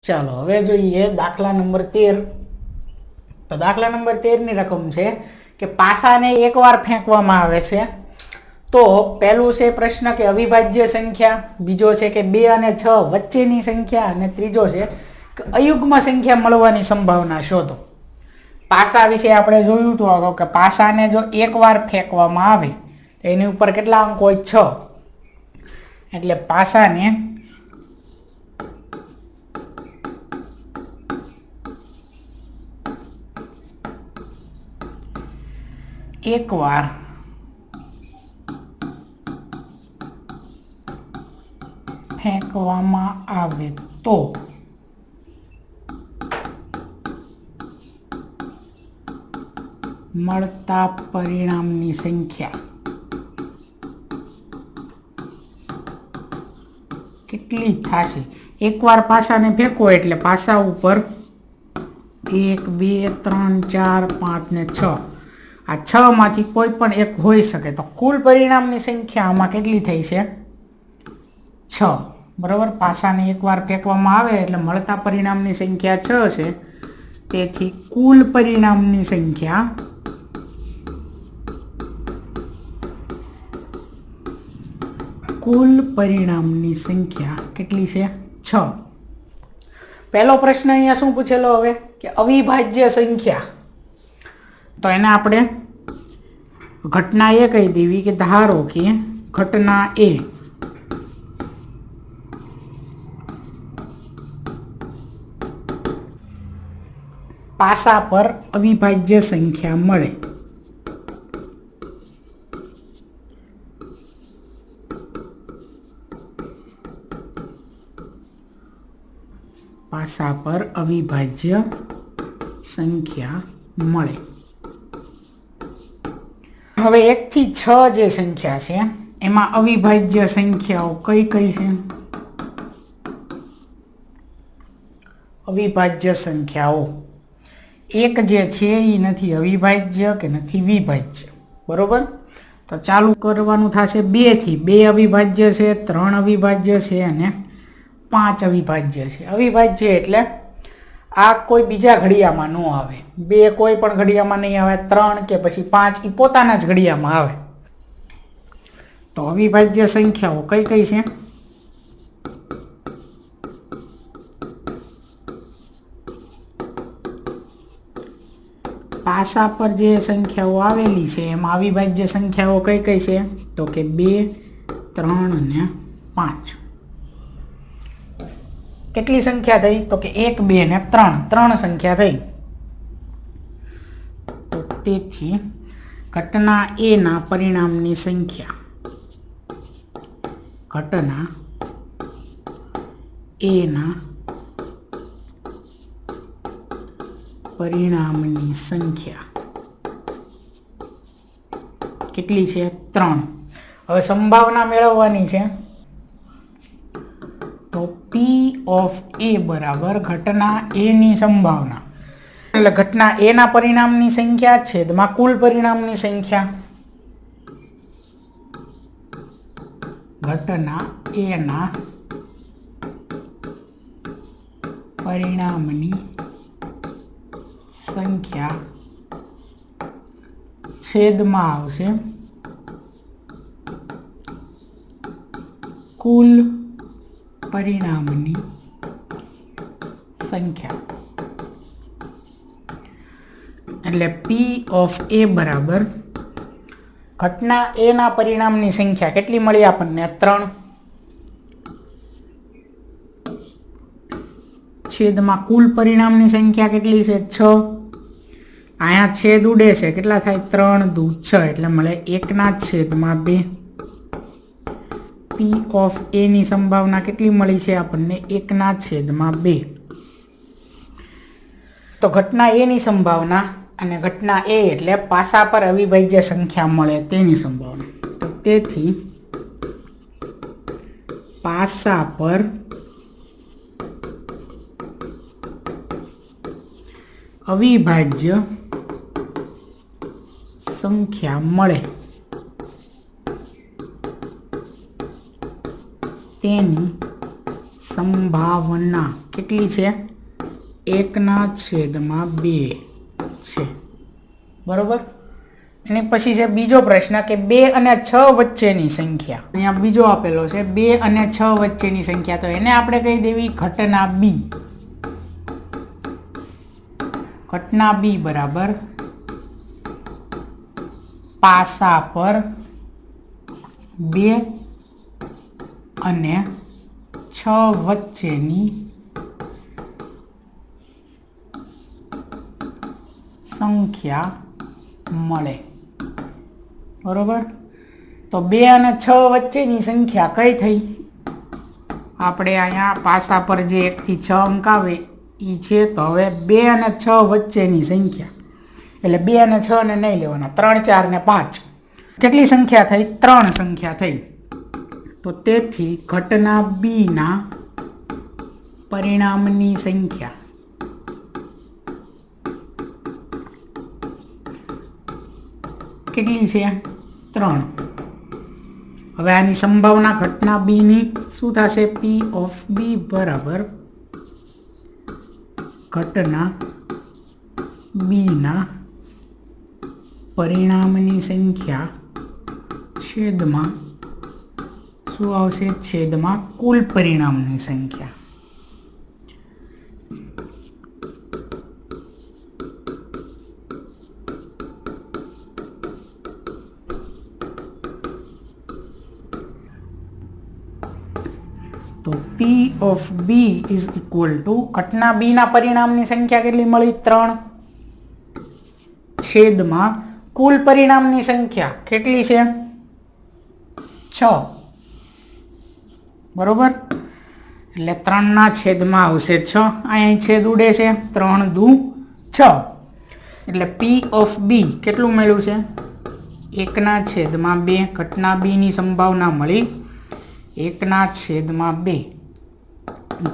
ચાલો હવે જોઈએ દાખલા નંબર 13। તો દાખલા નંબર 13 ની રકમ છે કે પાસાને એકવાર ફેંકવામાં આવે છે તો પહેલું છે પ્રશ્ન કે અવિભાજ્ય સંખ્યા, બીજો છે કે 2 અને 6 વચ્ચેની સંખ્યા, અને ત્રીજો છે કે અયુગ્મ સંખ્યા મળવાની સંભાવના શોધો। પાસા વિશે આપણે જોયું તો અગાઉ કે પાસાને જો એકવાર ફેંકવામાં આવે તો એની ઉપર કેટલા અંક હોય? 6। એટલે પાસાને એકવાર ફેંકવામાં આવે તો મળતા પરિણામની સંખ્યા કેટલી થશે? એકવાર પાસાને ફેંકો એટલે પાસા ઉપર 1 2 3 4 5 ને 6, આ 6 માંથી કોઈ પણ એક હોઈ શકે, તો કુલ પરિણામની સંખ્યા આમાં કેટલી થઈ છે? 6। બરાબર, પાસાને એકવાર ફેંકવામાં આવે એટલે મળતા પરિણામની સંખ્યા 6 છે, તેથી કુલ પરિણામની સંખ્યા કેટલી છે? 6। પહેલો પ્રશ્ન અહીંયા શું પૂછેલો હવે કે અવિભાજ્ય સંખ્યા, તો એને આપણે ઘટના એ કહી દેવી કે ધારો કે ઘટના એ પાસા પર અવિભાજ્ય સંખ્યા મળે, પાસા પર અવિભાજ્ય સંખ્યા મળે। હવે 1 થી 6 જે સંખ્યા છે એમાં અવિભાજ્ય સંખ્યાઓ કઈ કઈ છે? અવિભાજ્ય સંખ્યાઓ 1 જે છે એ નથી અવિભાજ્ય કે નથી વિભાજ્ય, બરોબર? તો ચાલુ કરવાનું થશે 2 થી। 2 અવિભાજ્ય છે, 3 અવિભાજ્ય છે અને 5 અવિભાજ્ય છે। અવિભાજ્ય એટલે આ કોઈ બીજા ઘડિયામાં ન આવે, 2 કોઈ પણ ઘડિયામાં નહીં આવે, 3 કે પછી 5 એ પોતાના જ ઘડિયામાં આવે। તો અવિભાજ્ય સંખ્યાઓ કઈ કઈ છે? પાસા પર જે સંખ્યાઓ આવેલી છે એમાં અવિભાજ્ય સંખ્યાઓ કઈ કઈ છે? તો કે 2 3 અને 5। કેટલી સંખ્યા થઈ? તો કે 1 2 ને 3 સંખ્યા થઈ। તો તેથી ઘટના એ ના પરિણામની સંખ્યા, ઘટના એ ના પરિણામની સંખ્યા કેટલી છે? 3। હવે સંભાવના મેળવવાની છે, તો P ઓફ A બરાબર ઘટના A ની સંભાવના, એટલે ઘટના A ના પરિણામની સંખ્યા છેદમાં કુલ પરિણામની સંખ્યા, ઘટના A ના પરિણામની સંખ્યા છેદમાં આવશે કુલ પરિણામની સંખ્યા, એટલે P ઓફ A બરાબર ઘટના A ના પરિણામની સંખ્યા કેટલી મળી આપણને? 3 છેદમાં કુલ પરિણામની સંખ્યા કેટલી છે? 6। અહીંયા છેદ ઉડે છે, કેટલા થાય? 3 દુ 6, એટલે મળે 1/2। P ઓફ A ની સંભાવના કેટલી મળી છે આપણને? 1/2। તો ઘટના A ની સંભાવના, અને ઘટના A એટલે પાસા પર અવિભાજ્ય સંખ્યા મળે તેની સંભાવના, તો તેથી પાસા પર અવિભાજ્ય સંખ્યા મળે તેની સંભાવના કેટલી છે? 1/2 છે. બરોબર. એની પછી છે બીજો પ્રશ્ન કે 2 અને 6 વચ્ચેની સંખ્યા. અહીંયા બીજો આપેલો છે 2 અને 6 વચ્ચેની સંખ્યા, તો એને આપણે કહી દેવી ઘટના બી. ઘટના બી બરાબર પાસા પર 2 અને 6 વચ્ચેની સંખ્યા મળે. બરોબર. તો 2 અને 6 વચ્ચેની સંખ્યા કઈ થઈ? આપણે અહીંયા પાસા પર જે 1 થી 6 અંક આવે એ છે. તો હવે 2 અને 6 વચ્ચેની સંખ્યા એટલે 2 અને 6 ને નહીં લેવાના, 3, 4 ને 5 કેટલી સંખ્યા થઈ? 3 સંખ્યા થઈ. તો તેથી ઘટના બી ના પરિણામની સંખ્યા કેટલી છે? 3. હવે આની સંભાવના ઘટના બી ની શું થશે? પી ઓફ બી બરાબર ઘટના બી ના પરિણામની સંખ્યા છેદમાં શું આવશે? છેદમાં કુલ પરિણામની સંખ્યા. તો P of B is equal to ઘટના બી ના પરિણામની સંખ્યા કેટલી મળી? 3 છેદમાં કુલ પરિણામની સંખ્યા કેટલી છે? 6. બરોબર. એટલે 3 ના છેદમાં આવશે 6. અહીં છેદ ઉડે છે, 3 દુ 6. એટલે પી ઓફ બી કેટલું મળ્યું છે? 1/2. ઘટના બી ની સંભાવના મળી 1/2.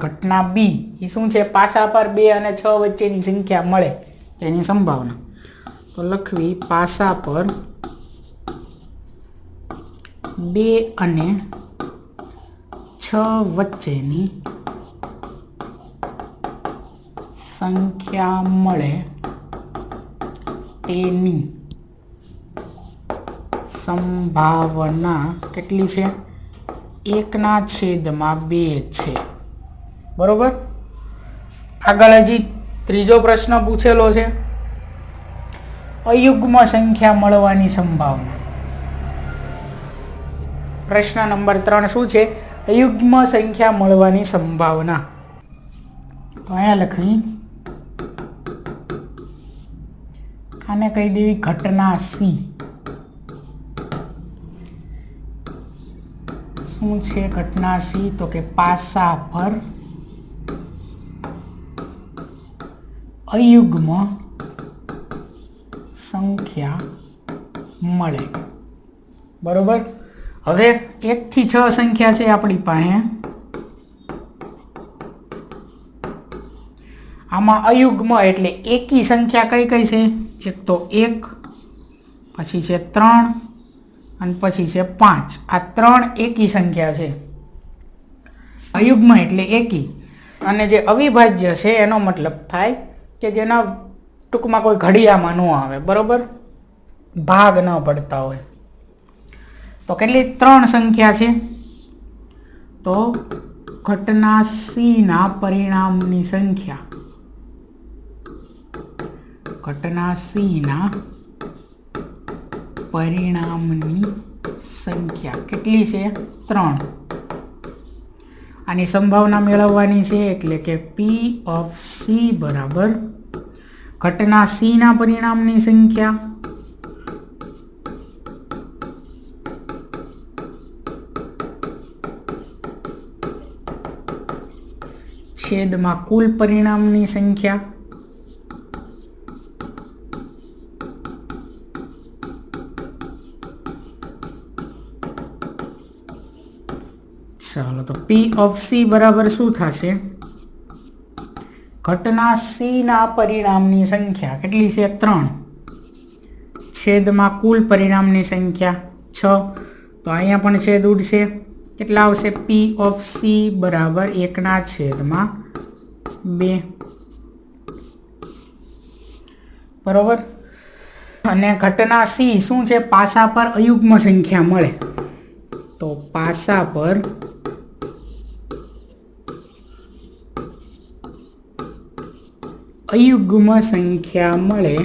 ઘટના બી એ શું છે? પાસા પર 2 અને 6 વચ્ચેની સંખ્યા મળે તેની સંભાવના. તો લખવી પાસા પર 2 અને 6 વચ્ચેની સંખ્યા મળે તેની સંભાવના કેટલી છે? 1/2 છે. બરોબર. આગળ હજી ત્રીજો પ્રશ્ન પૂછેલો છે અયુગ્મ સંખ્યા મળવાની સંભાવના. પ્રશ્ન નંબર 3 શું છે? અયુગ્મ સંખ્યા મળવાની સંભાવના. તો અહીંયા લખવી આને કહી દેવી ઘટના સી. શું છે ઘટના સી? તો કે પાસા પર અયુગ્મ સંખ્યા મળે. બરોબર. હવે 1 થી 6 સંખ્યા છે આપણી પાસે. આમાં અયુગ્મ એટલે એકી સંખ્યા કઈ કઈ છે? એક તો 1, પછી છે 3 અને પછી છે 5. આ 3 એકી સંખ્યા છે. અયુગ્મ એટલે એકી. અને જે અવિભાજ્ય છે એનો મતલબ થાય કે જેના ટૂંકમાં કોઈ ઘડિયામાં ન આવે. બરોબર. ભાગ ન પડતા હોય. તો કેટલી 3 સંખ્યા છે? તો ઘટના સી ના પરિણામની સંખ્યા. ઘટના સી ના પરિણામની સંખ્યા કેટલી છે? 3. આની સંભાવના મેળવવાની છે એટલે કે પી ઓફ સી બરાબર ઘટના સી ના પરિણામની સંખ્યા છેદમાં કુલ પરિણામની સંખ્યા. ચાલો તો પી ઓફ સી બરાબર શું થશે? ઘટના સી ના પરિણામની સંખ્યા કેટલી છે? 3 છેદમાં કુલ પરિણામની સંખ્યા 6. તો અહીંયા પણ છેદ ઉડશે, કેટલા આવશે? પી ઓફ સી બરાબર 1/2. બરોબર. અને ઘટના સી શું છે? પાસા પર અયુગ્મ સંખ્યા મળે. તો પાસા પર અયુગ્મ સંખ્યા મળે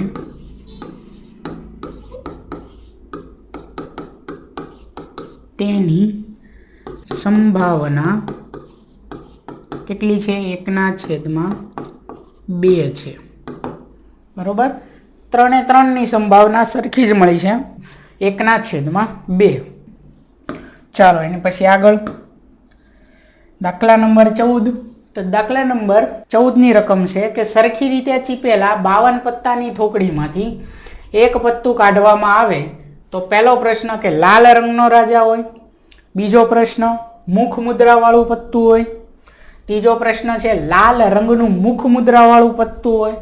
તેની સંભાવના કેટલી છે? 1/2 છે. બરોબર. 3/3ની સંભાવના સરખી જ મળી છે, 1/2. ચાલો એની પછી આગળ દાખલા નંબર 14. તો દાખલા નંબર 14ની રકમ છે કે સરખી રીતે ચીપેલા 52 પત્તાની થોકડીમાંથી એક પત્તું કાઢવામાં આવે તો પહેલો પ્રશ્ન કે લાલ રંગનો રાજા હોય, બીજો પ્રશ્ન મુખ મુદ્રાવાળું પત્તું હોય, ત્રીજો પ્રશ્ન છે લાલ રંગનું મુખ મુદ્રાવાળું પત્તું હોય,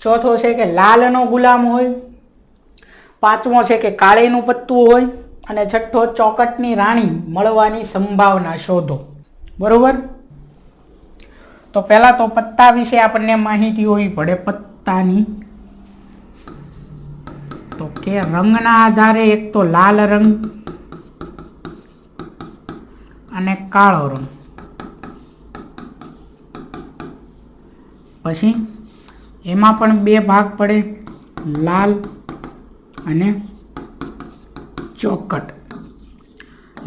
ચોથો છે કે લાલનો ગુલામ હોય, પાંચમો છે કે કાળીનું પત્તું હોય, અને છઠ્ઠો ચોકટની રાણી મળવાની સંભાવના શોધો. બરોબર. તો પહેલા તો પત્તા વિશે આપણને માહિતી હોવી પડે. પત્તાની તો કે રંગના આધારે એક તો લાલ રંગ અને કાળો રંગ, પછી એમાં પણ બે ભાગ પડે, લાલ અને ચોકટ.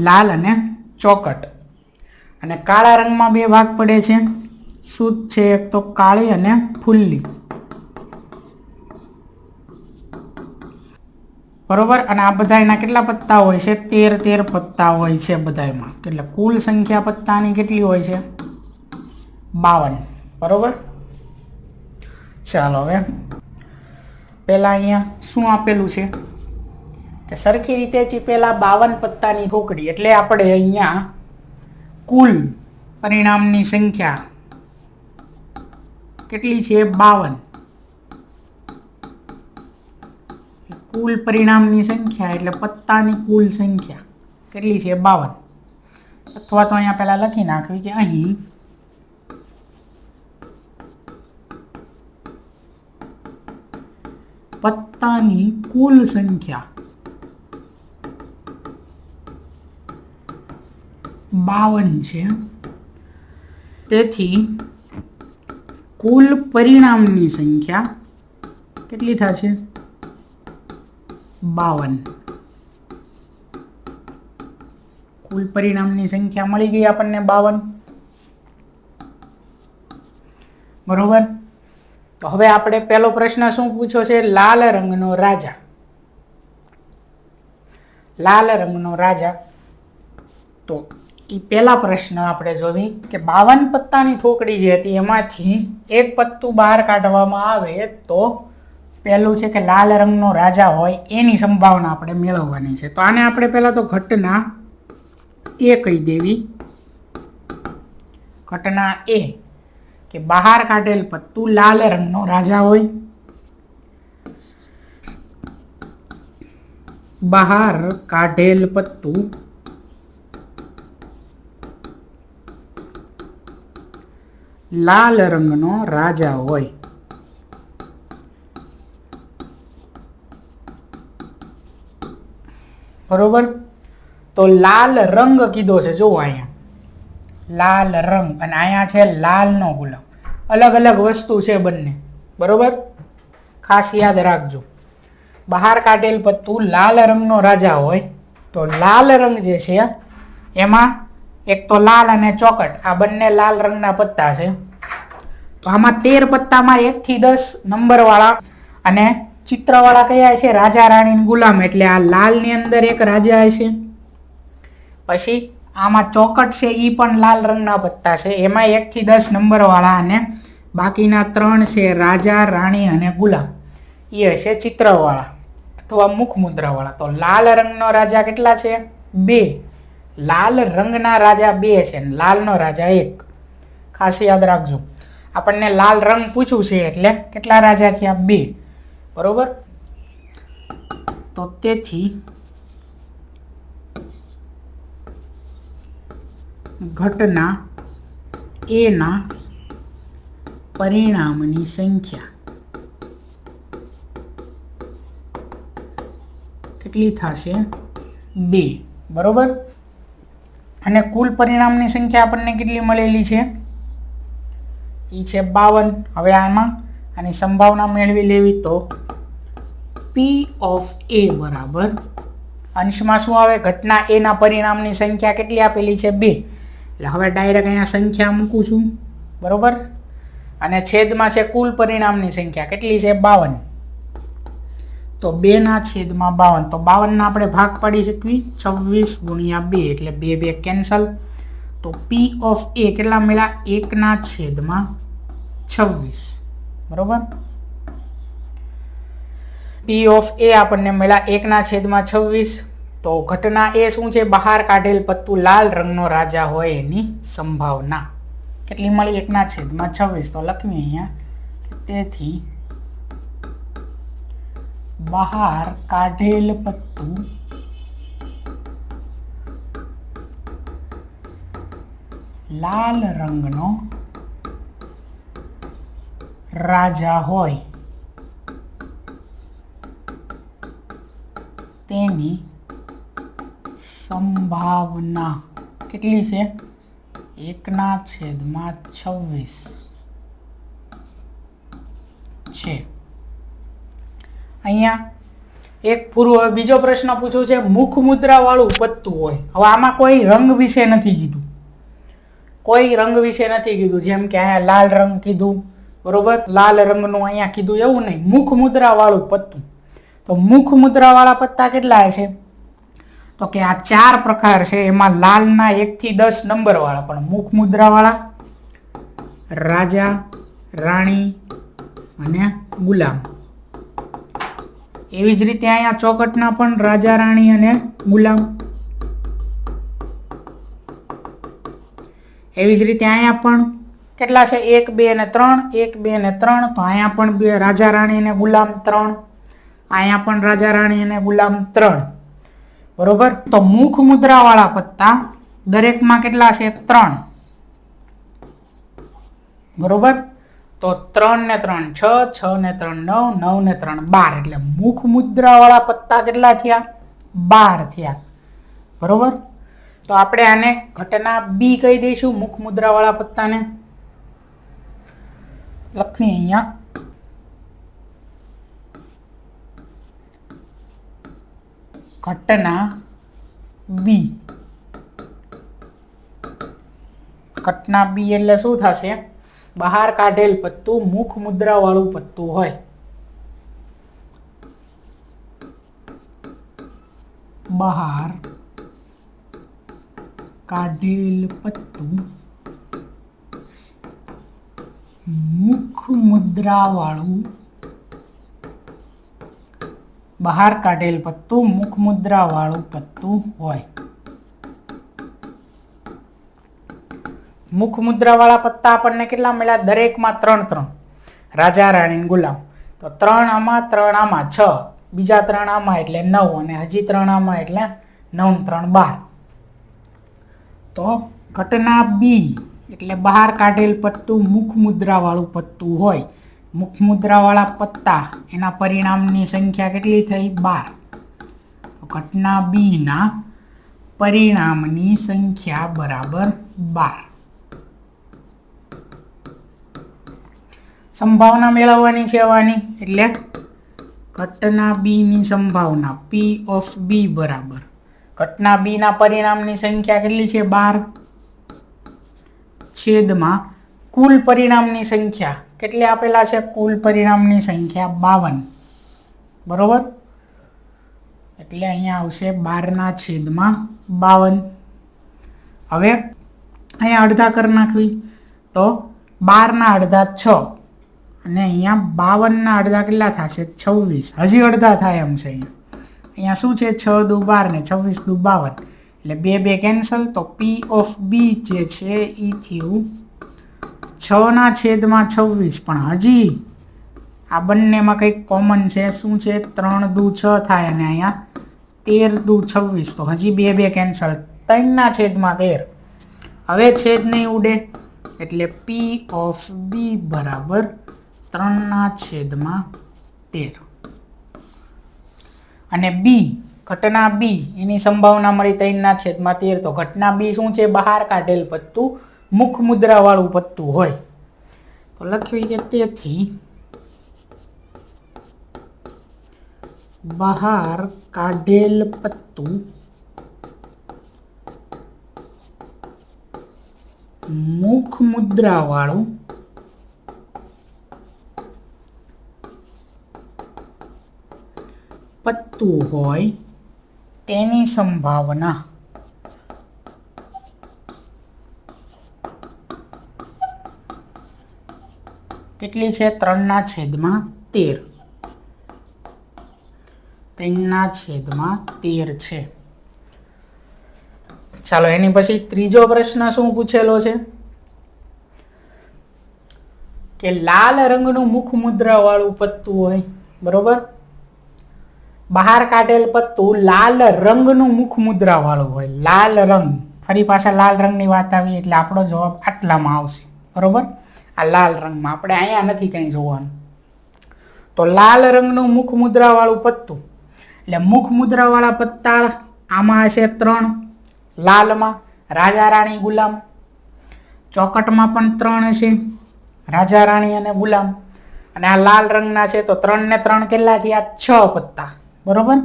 લાલ અને ચોકટ. અને કાળા રંગમાં બે ભાગ પડે છે. શું છે? એક તો કાળી અને ફુલ્લી. બરોબર. અને આ બધાના કેટલા પત્તા હોય છે? 13 પત્તા હોય છે બધામાં. એટલે કુલ સંખ્યા પત્તાની કેટલી હોય છે? 52. બરોબર. ચાલો હવે પહેલા અહીંયા શું આપેલું છે કે સરખી રીતે ચીપેલા 52 પત્તાની થોકડી, એટલે આપણે અહીંયા કુલ પરિણામની સંખ્યા કેટલી છે? 52. કુલ પરિણામની સંખ્યા એટલે પત્તાની કુલ સંખ્યા કેટલી છે? 52. અથવા તો અહીંયા પહેલા લખી નાખવી કે અહીં પત્તાની કુલ સંખ્યા 52 છે. તેથી કુલ પરિણામની સંખ્યા કેટલી થશે? 52. કુલ પરિણામની સંખ્યા મળી ગઈ આપણને 52. બરોબર. તો હવે આપણે પહેલો પ્રશ્ન શું પૂછ્યો છે? લાલ રંગનો રાજા. લાલ રંગનો રાજા. તો એ પહેલા પ્રશ્ન આપણે જોવી કે 52 પત્તાની થોકડી જે હતી એમાંથી એક પત્તું બહાર કાઢવામાં આવે તો પહેલું છે કે લાલ રંગનો રાજા હોય એની સંભાવના આપણે મેળવવાની છે. તો આને આપણે પહેલા તો ઘટના એ કહી દેવી. ઘટના એ કે બહાર કાઢેલ પત્તું લાલ રંગનો રાજા હોય. બહાર કાઢેલ પત્તું લાલ રંગનો રાજા હોય. બરોબર. તો લાલ રંગ કીધો છે, જો અહીંયા લાલ રંગ અને અહીંયા છે લાલનો ગુલામ. અલગ અલગ વસ્તુ છે બંને. બરોબર. ખાસ યાદ રાખજો. બહાર કાઢેલ પત્તું લાલ રંગનો રાજા હોય તો લાલ રંગ જે છે એમાં એક તો લાલ અને ચોકટ, આ બંને લાલ રંગના પત્તા છે. તો આમાં 13 પત્તામાં 1 થી 10 નંબરવાળા અને ચિત્રવાળા કયા છે? રાજા રાણી ગુલામ. એટલે આ લાલની અંદર એક રાજા છે. પછી આમાં ચોકટ છે એ પણ લાલ રંગના પત્તા છે, એમાં 1 થી 10 નંબરવાળા, અને બાકીના 3 છે રાજા રાણી અને ગુલામ, એ હશે ચિત્રવાળા અથવા મુખ મુદ્રાવાળા. તો લાલ રંગનો રાજા કેટલા છે? 2. લાલ રંગના રાજા 2 છે, લાલનો રાજા 1. ખાસ યાદ રાખજો. આપણને લાલ રંગ પૂછ્યું છે એટલે કેટલા રાજા થયા? 2. બરોબર. તો તેથી ઘટના એના પરિણામની સંખ્યા કેટલી થશે? 2, બરોબર. અને કુલ પરિણામની સંખ્યા આપણને કેટલી મળેલી છે? એ છે 52. હવે આમાં આની સંભાવના મેળવી લેવી તો P ઓફ A બરાબર અંશમાં શું આવે? ઘટના એના પરિણામની સંખ્યા કેટલી આપેલી છે? 2. એટલે હવે ડાયરેક્ટ અહીંયા સંખ્યા મૂકું છું, બરોબર. અને છેદમાં છે કુલ પરિણામની સંખ્યા કેટલી છે? 52. તો 2/52. તો 52 ના આપણે ભાગ પાડી શકવી 26 ગુણ્યા 2 એટલે 2 2 કેન્સલ. તો P ઓફ A કેટલા મળ્યા? 1/26, બરોબર. P ઓફ A આપણને મળ્યા 1/26. તો ઘટના એ શું છે? બહાર કાઢેલ પત્તું લાલ રંગનો રાજા હોય એની સંભાવના કેટલી મળી? 1/26. તો લખવી અહીંયા, તેથી બહાર કાઢેલ પત્તું લાલ રંગનો રાજા હોય તેની સંભાવના કેટલી છે? 1/26 છે. અહીંયા એક પૂર્વ બીજો પ્રશ્ન પૂછ્યો છે, મુખ મુદ્રા વાળું પત્તું હોય. હવે આમાં કોઈ રંગ વિશે નથી કીધું, કોઈ રંગ વિશે નથી કીધું. જેમ કે અહીંયા લાલ રંગ કીધું, બરોબર, લાલ રંગનું અહીંયા કીધું, એવું નહીં. મુખ મુદ્રા વાળું પત્તું. તો મુખ મુદ્રા વાળા પત્તા કેટલા છે? તો કે આ 4 પ્રકાર છે. એમાં લાલના 1 થી 10 નંબર વાળા પણ મુખ મુદ્રા વાળા રાજા, રાણી અને ગુલામ. એવી જ રીતે અહીંયા ચોકટના પણ રાજા, રાણી અને ગુલામ. એવી જ રીતે અહીંયા પણ કેટલા છે? 1 2 અને 3, 1 2 અને 3. તો અહીંયા પણ 2 રાજા, રાણી અને ગુલામ 3. અહીંયા પણ રાજા, રાણી અને ગુલામ 3, બરોબર. તો મુખ મુદ્રા વાળા પત્તા દરેકમાં કેટલા છે? 3, બરોબર. તો 3 ને 3 6, 6 ને 3 9, 9 ને 3 12. એટલે મુખ મુદ્રા વાળા પત્તા કેટલા થયા? 12 થયા, બરોબર. તો આપણે આને ઘટના બી કહી દઈશું, મુખ મુદ્રા વાળા પત્તાને. લખવી અહીંયા, ઘટના બી. ઘટના બી એટલે શું થશે? બહાર કાઢેલ પત્તું મુખ મુદ્રા વાળું પત્તું હોય. બહાર કાઢેલ પત્તું મુખ મુદ્રા વાળું, બહાર કાઢેલ પત્તું મુખ મુદ્રા વાળું પત્તું હોય. મુખ મુદ્રા વાળા પત્તા આપણને કેટલા મળ્યા? દરેકમાં 3 3. રાજા, રાણી, ગુલામ. તો 3 આમાં, 3 આમાં 6, બીજા 3 આમાં એટલે 9, અને હજી 3 આમાં એટલે 9 3 12. તો ઘટના બી એટલે બહાર કાઢેલ પત્તું મુખ મુદ્રા વાળું પત્તું હોય. મુખ મુદ્રા વાળા પત્તા એના પરિણામની સંખ્યા કેટલી થઈ? 12. તો ઘટના બી ના પરિણામની સંખ્યા બરાબર 12. સંભાવના મેળવવાની છે આવવાની, એટલે ઘટના બી ની સંભાવના P ઓફ બી બરાબર ઘટના બી ના પરિણામની સંખ્યા કેટલી છે? 12 છેદમાં કુલ પરિણામની સંખ્યા કેટલી આપેલા છે? કુલ પરિણામની સંખ્યા 52, બરોબર. એટલે અહીંયા આવશે 12/52. હવે અહીંયા અડધા કરી નાખવી તો 12 ના અડધા 6, અને અહીંયા 52 ના અડધા કેટલા થશે? 26. હજી અડધા થાય એમ છે. અહીંયા શું છે? 6 દુ 12 ને 26 દુ 52, એટલે 2 2 કેન્સલ. તો P ઓફ બી જે છે એ થયું 6/26. પણ હજી આ બંનેમાં કંઈક કોમન છે. શું છે? 3 દુ 6 થાય, અને અહીંયા 13 દુ 26. તો હજી 2 2 કેન્સલ. 3/13. હવે છેદ નહીં ઉડે એટલે પી ઓફ બી બરાબર 3/13 અને બી ઘટના બી એની સંભાવના મળી 3/13 તો ઘટના બી શું છે? બહાર કાઢેલ પત્તું મુખ મુદ્રા વાળું પત્તું હોય તો લખવી કે તેથી બહાર કાઢેલ પત્તું મુખ મુદ્રા વાળું પત્તું હોય તેની સંભાવના કેટલી છે? 3/13 3/13 છે. ચાલો એની પછી ત્રીજો પ્રશ્ન શું પૂછેલો છે કે લાલ રંગનું મુખ મુદ્રા વાળું પત્તું હોય, બરોબર? બહાર કાઢેલ પત્તું લાલ રંગનું મુખ મુદ્રા વાળું હોય. લાલ રંગ, ફરી પાછા લાલ રંગની વાત આવી એટલે આપણો જવાબ આટલામાં આવશે, બરોબર? આ લાલ રંગમાં, આપણે અહીંયા નથી કંઈ જોવાનું. તો લાલ રંગનું મુખ મુદ્રા વાળું પત્તું એટલે મુખ મુદ્રા વાળા પત્તા આમાં હશે 3. લાલમાં રાજા રાણી ગુલામ, ચોકટમાં પણ 3 હશે, રાજા રાણી અને ગુલામ, અને આ લાલ રંગના છે તો 3 ને 3 કેટલા થયા? 6 પત્તા, બરોબર?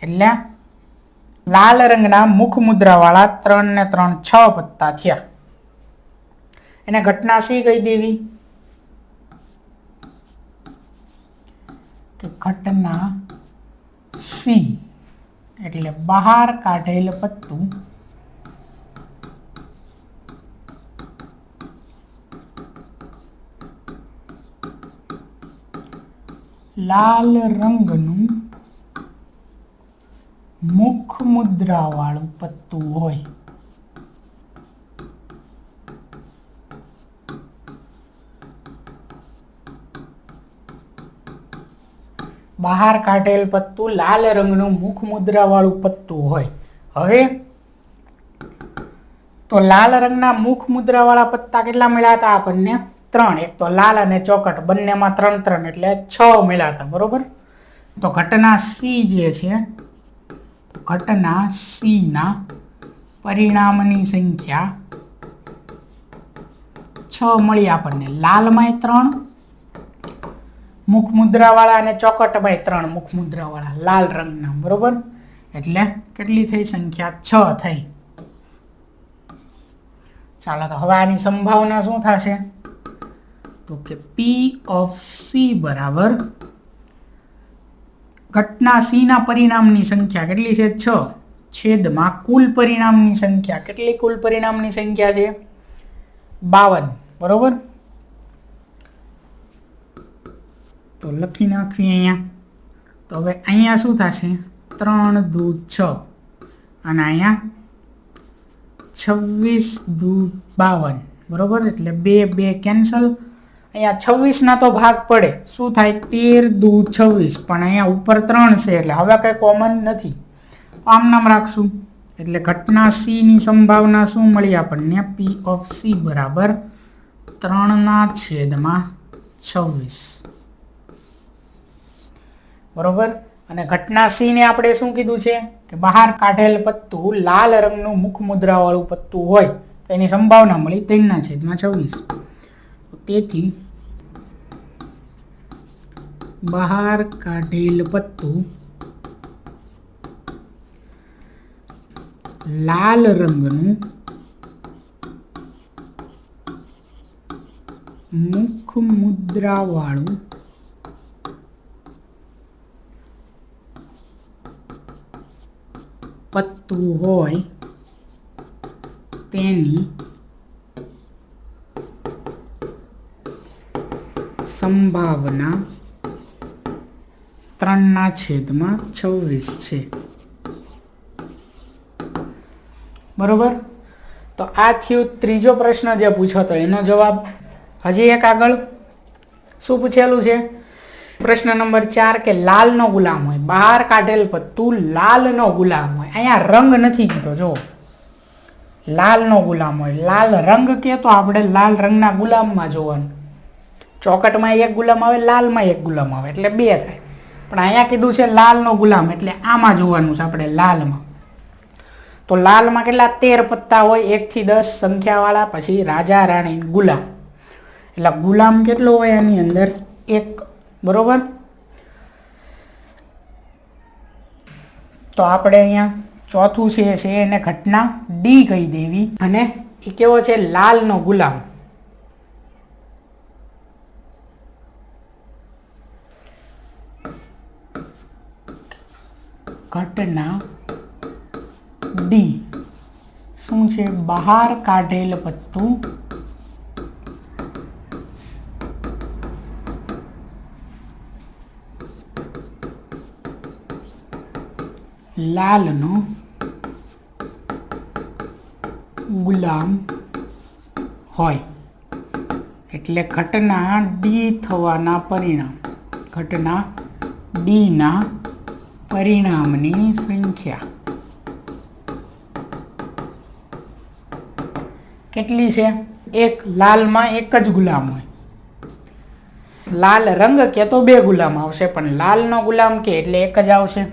એટલે લાલ રંગના મુખ મુદ્રા વાળા 3 ને 3 6 પત્તા થયા. એને ઘટના સી કહી દેવી કે ઘટના સી એટલે બહાર કાઢેલ પત્તું લાલ રંગનું મુખ મુદ્રા વાળું પત્તું હોય. બહાર કાઢેલ પત્તું લાલ રંગનું મુખ મુદ્રા વાળું પત્તું હોય. હવે તો લાલ રંગના મુખ મુદ્રા વાળા પત્તા કેટલા મળ્યા હતા આપણને? 3. એક તો લાલ અને ચોકટ બંનેમાં 3 એટલે 6 મળ્યા હતા, બરોબર? તો ઘટના સી જે છે, ઘટના સી ના પરિણામની સંખ્યા 6 મળી આપણને. લાલમાંય 3 મુખ મુદ્રા વાળા અને ચોકટમાં 3 મુખ મુદ્રા વાળા લાલ રંગના, બરોબર? એટલે કેટલી થઈ? સંખ્યા 6 થઈ. ચાલો તો હવે આની સંભાવના શું થશે તો કે પી ઓફ સી બરાબર ઘટના સી ના પરિણામની સંખ્યા કેટલી છે? 6 છેદમાં કુલ પરિણામની સંખ્યા. કેટલી કુલ પરિણામની સંખ્યા છે? 52, બરોબર? તો લખી નાખીએ અહીંયા. તો હવે અહીંયા શું થશે? 3 દુ 6 અને અહીંયા 26 દુ 52, બરોબર? એટલે 2 કેન્સલ. અહીંયા 26 ના તો ભાગ પડે, શું થાય? 13 દુ 26, પણ અહીંયા ઉપર 3 છે એટલે હવે કંઈ કોમન નથી, આમ નામ રાખશું. એટલે ઘટના સી ની સંભાવના શું મળી આપણને? પી ઓફ સી બરાબર 3/26, બરોબર? અને ઘટના સી ને આપણે શું કીધું છે કે બહાર કાઢેલ પત્તું લાલ રંગનું મુખ મુદ્રા વાળું પત્તું હોય તો એની સંભાવના મળી 3/26. તેથી બહાર કાઢેલ પત્તું લાલ રંગનું મુખ મુદ્રા વાળું પત્તું હોય તેની સંભાવના 3/26 છે, બરોબર? તો આ થયું ત્રીજો પ્રશ્ન જે પૂછ્યો તો એનો જવાબ. હજી એક આગળ શું પૂછેલું છે? પ્રશ્ન નંબર 4 કે લાલનો ગુલામ હોય. બહાર કાઢેલ પત્તું લાલનો ગુલામ હોય. અહીંયા રંગ નથી કીધો, જો લાલનો ગુલામ હોય, લાલ રંગ કે તો આપણે લાલ રંગના ગુલામમાં જોવાનું. ચોકટમાં એક ગુલામ આવે, લાલમાં એક ગુલામ આવે, એટલે 2 થાય. પણ અહીંયા કીધું છે લાલનો ગુલામ, એટલે આમાં જોવાનું છે આપણે, લાલમાં. તો લાલમાં કેટલા 13 પત્તા હોય, 1 થી 10 સંખ્યાવાળા. પછી રાજા રાણી ગુલામ, એટલે ગુલામ કેટલો હોય એની અંદર? 1. બરોબર. તો આપણે અહીંયા ચોથું છે એને ઘટના ડી કહી દેવી, અને એ કેવો છે? લાલનો ગુલામ. ઘટના ડી શું છે? બહાર કાઢેલ પત્તું લાલનો ગુલામ હોય. એટલે ઘટના ડી થવાના પરિણામ, ઘટના ડીના પરિણામની સંખ્યા કેટલી છે? 1. લાલમાં 1 જ ગુલામ હોય. લાલ રંગ કે તો 2 ગુલામ આવશે, પણ લાલનો ગુલામ કે એટલે 1 જ આવશે.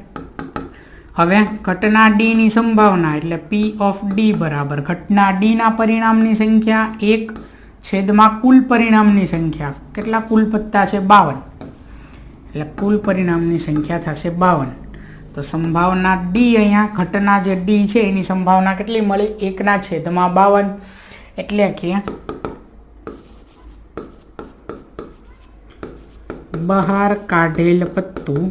હવે ઘટના ડી ની સંભાવના એટલે P ઓફ ડી બરાબર ઘટના ડી ના પરિણામની સંખ્યા 1 છેદમાં કુલ પરિણામની સંખ્યા. કેટલા કુલ પત્તા છે? 52. એટલે કુલ પરિણામની સંખ્યા થશે 52. તો સંભાવના ડી, અહીંયા ઘટના જે ડી છે એની સંભાવના કેટલી મળી? 1/52. એટલે કે બહાર કાઢેલ પત્તું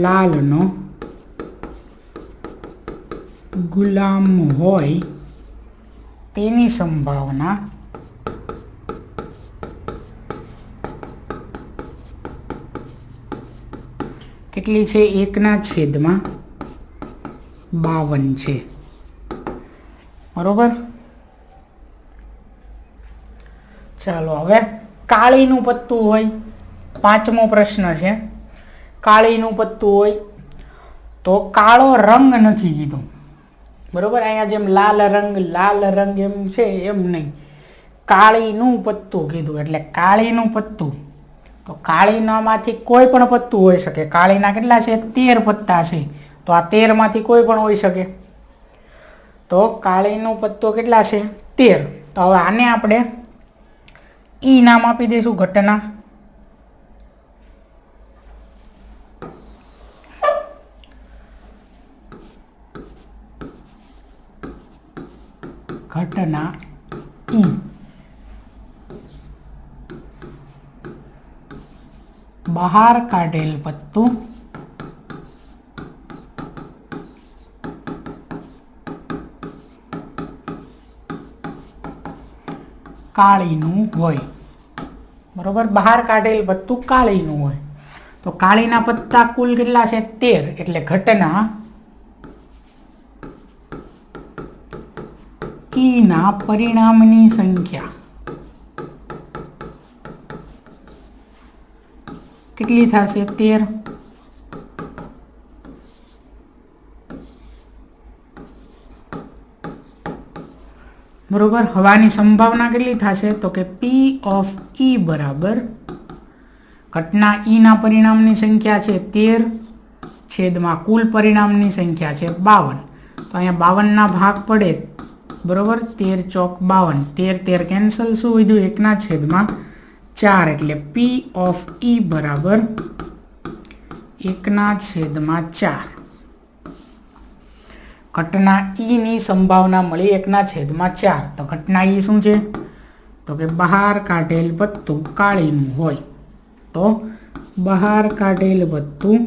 લાલનો ગુલામ હોય તેની સંભાવના કેટલી છે? 1/52 છે. બરોબર. ચાલો હવે કાળીનું પત્તું હોય, 5મો પ્રશ્ન છે. કાળીનું પત્તું હોય તો કાળો રંગ નથી કીધો. બરોબર. અહીંયા જેમ લાલ રંગ એમ છે એમ નહીં, કાળીનું પત્તું કીધું. એટલે કાળીનું પત્તું, તો કાળીનામાંથી કોઈ પણ પત્તું હોઈ શકે. કાળીના કેટલા છે? 13 પત્તા છે. તો આ 13 માંથી કોઈ પણ હોઈ શકે. તો કાળીનું પત્તું કેટલા છે? 13. તો હવે આને આપણે ઈ નામ આપી દઈશું, ઘટના. ઘટના ઈ. બહાર કાઢેલ પત્તું કાળીનું હોય. બરોબર. બહાર કાઢેલ પત્તું કાળીનું હોય. તો કાળીના પત્તા કુલ કેટલા છે? 13. એટલે ઘટના ઈ ના પરિણામની સંખ્યા કેટલી થશે? 13. બરોબર. હવાની સંભાવના કેટલી થશે? તો કે P ઓફ E બરાબર ઘટના E ના પરિણામની સંખ્યા છે 13 છેદમાં કુલ પરિણામની સંખ્યા છે 52. તો અહીંયા 52 ના ભાગ પડે. બરોબર. 13 ચોક 52, 13 કેન્સલ. શું વધ્યું? 1/4. એટલે P ઓફ E બરાબર 1/4. ઘટના ઈ ની સંભાવના મળી 1/4. તો ઘટના ઈ શું છે? તો કે બહાર કાઢેલ પત્તું કાળીનું હોય. તો બહાર કાઢેલ પત્તું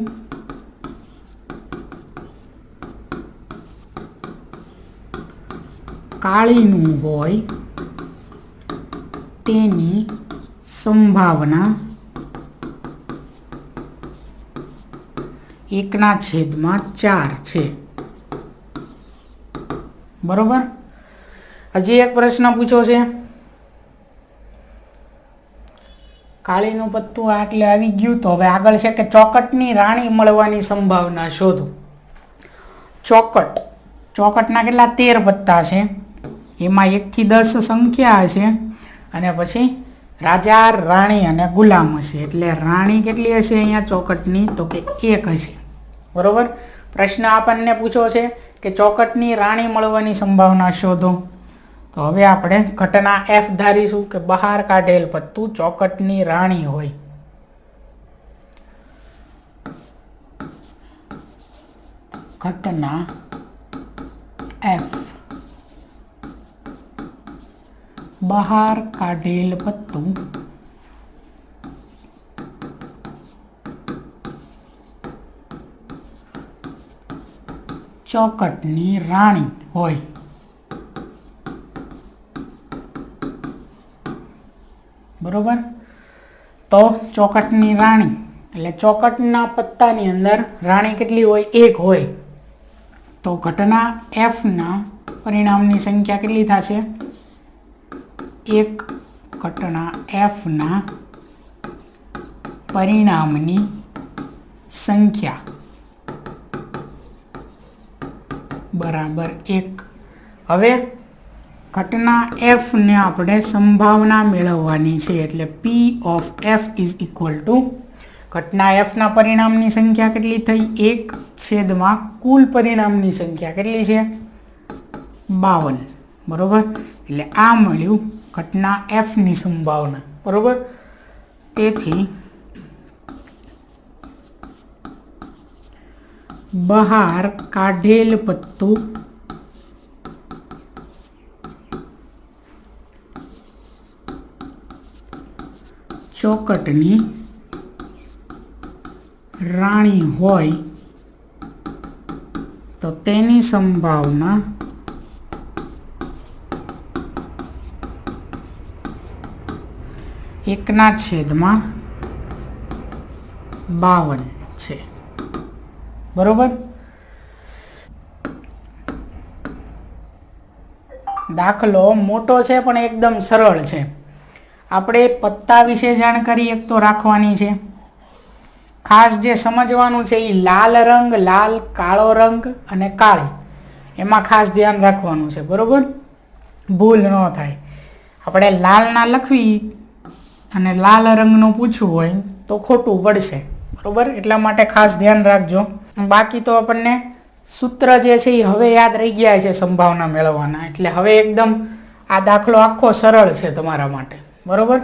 કાળીનું હોય તેની સંભાવના 1/4 છે. બરોબર. હજી એક પ્રશ્ન પૂછ્યો છે. કાળીનું પત્તું આટલે આવી ગયું. તો હવે આગળ છે કે ચોકટની રાણી મળવાની સંભાવના શોધો. ચોકટના કેટલા 13 પત્તા છે, એમાં 1 થી 10 સંખ્યા હશે અને પછી રાજા, રાણી અને ગુલામ હશે. એટલે રાણી કેટલી હશે અહીંયા ચોકટની? તો કે 1 હશે. બરોબર. પ્રશ્ન આપણને પૂછ્યો છે કે ચોકટની રાણી મળવાની સંભાવના શોધો. તો હવે આપણે ઘટના F ધારીશું કે બહાર કાઢેલ પત્તું ચોકટની રાણી હોય. ઘટના F બહાર કાઢેલ પત્તું ચોકટની રાણી હોય. બરોબર. તો ચોકટની રાણી એટલે ચોકટના પત્તાની અંદર રાણી કેટલી હોય? 1 હોય. તો ઘટના F ના પરિણામની સંખ્યા કેટલી થશે? 1 ઘટના F ના પરિણામની સંખ્યા બરાબર 1. હવે ઘટના F ને આપણે સંભાવના મેળવવાની છે. એટલે P of F is equal to ઘટના F ના પરિણામની સંખ્યા કેટલી થઈ? 1 છેદમાં કુલ પરિણામની સંખ્યા કેટલી છે? 52. બરોબર. એટલે આ મળ્યું ઘટના F ની સંભાવના. બરોબર. તેથી બહાર કાઢેલ પત્તું ચોકટની રાણી હોય તો તેની સંભાવના 1/52 છે. બરોબર. દાખલો મોટો છે પણ એકદમ સરળ છે. આપણે પત્તા વિશે જાણકારી એક તો રાખવાની છે. ખાસ જે સમજવાનું છે એ લાલ રંગ, લાલ, કાળો રંગ અને કાળી, એમાં ખાસ ધ્યાન રાખવાનું છે. બરોબર. ભૂલ ન થાય. આપણે લાલ ના લખવી અને લાલ રંગનું પૂછવું હોય તો ખોટું પડશે. બરોબર. એટલા માટે ખાસ ધ્યાન રાખજો. બાકી તો આપણને સૂત્ર જે છે એ હવે યાદ રહી ગયા છે સંભાવના મેળવવાના. એટલે હવે એકદમ આ દાખલો આખો સરળ છે તમારા માટે. બરોબર.